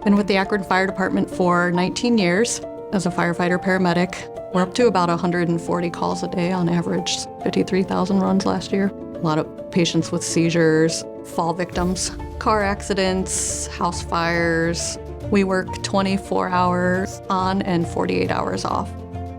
Been with the Akron Fire Department for 19 years as a firefighter paramedic. We're up to about 140 calls a day on average, 53,000 runs last year. A lot of patients with seizures, fall victims, car accidents, house fires. We work 24 hours on and 48 hours off.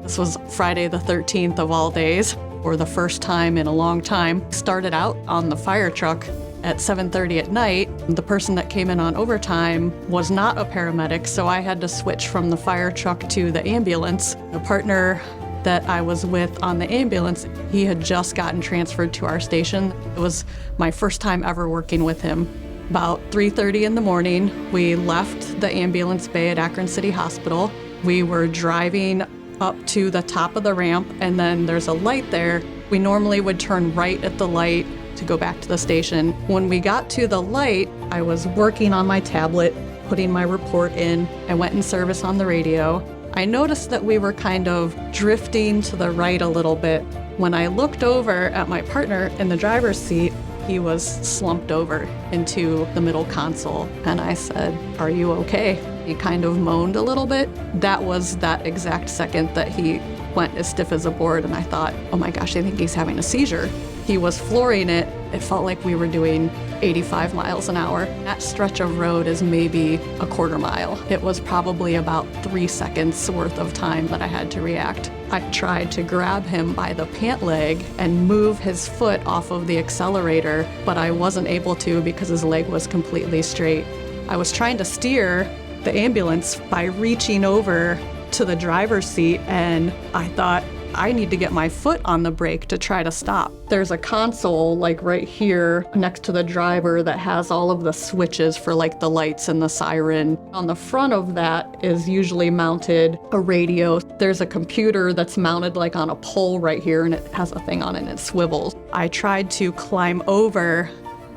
This was Friday the 13th of all days, for the first time in a long time. Started out on the fire truck at 7:30 at night. The person that came in on overtime was not a paramedic, so I had to switch from the fire truck to the ambulance. The partner that I was with on the ambulance, he had just gotten transferred to our station. It was my first time ever working with him. About 3:30 in the morning, we left the ambulance bay at Akron City Hospital. We were driving up to the top of the ramp, and then there's a light there. We normally would turn right at the light to go back to the station. When we got to the light, I was working on my tablet, putting my report in. I went in service on the radio. I noticed that we were kind of drifting to the right a little bit. When I looked over at my partner in the driver's seat, he was slumped over into the middle console, and I said, "Are you okay?" He kind of moaned a little bit. That was that exact second that he went as stiff as a board, and I thought, oh my gosh, I think he's having a seizure. He was flooring it. It felt like we were doing 85 miles an hour. That stretch of road is maybe a quarter mile. It was probably about 3 seconds worth of time that I had to react. I tried to grab him by the pant leg and move his foot off of the accelerator, but I wasn't able to because his leg was completely straight. I was trying to steer the ambulance by reaching over to the driver's seat, and I thought, I need to get my foot on the brake to try to stop. There's a console like right here next to the driver that has all of the switches for like the lights and the siren. On the front of that is usually mounted a radio. There's a computer that's mounted like on a pole right here, and it has a thing on it and it swivels. I tried to climb over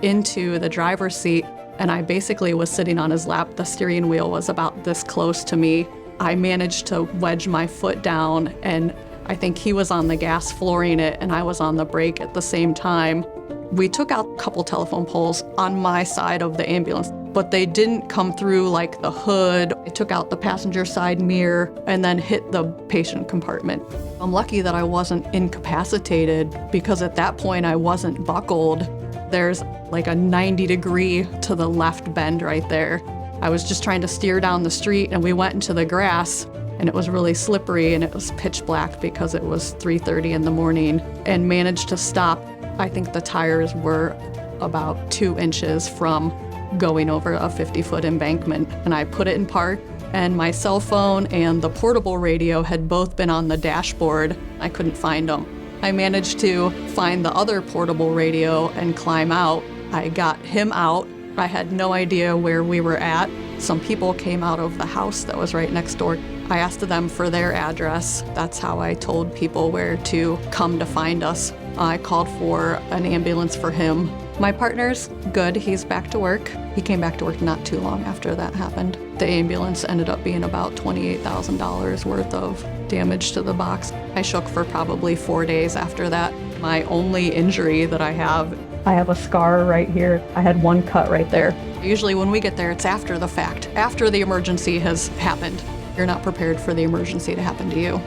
into the driver's seat, and I basically was sitting on his lap. The steering wheel was about this close to me. I managed to wedge my foot down, and I think he was on the gas flooring it and I was on the brake at the same time. We took out a couple telephone poles on my side of the ambulance, but they didn't come through like the hood. I took out the passenger side mirror and then hit the patient compartment. I'm lucky that I wasn't incapacitated, because at that point I wasn't buckled. There's like a 90-degree to the left bend right there. I was just trying to steer down the street, and we went into the grass, and it was really slippery, and it was pitch black because it was 3:30 in the morning, and managed to stop. I think the tires were about 2 inches from going over a 50-foot embankment, and I put it in park, and my cell phone and the portable radio had both been on the dashboard. I couldn't find them. I managed to find the other portable radio and climb out. I got him out. I had no idea where we were at. Some people came out of the house that was right next door. I asked them for their address. That's how I told people where to come to find us. I called for an ambulance for him. My partner's good. He's back to work. He came back to work not too long after that happened. The ambulance ended up being about $28,000 worth of damage to the box. I shook for probably 4 days after that. My only injury that I have a scar right here. I had one cut right there. Usually when we get there, it's after the fact, after the emergency has happened. You're not prepared for the emergency to happen to you.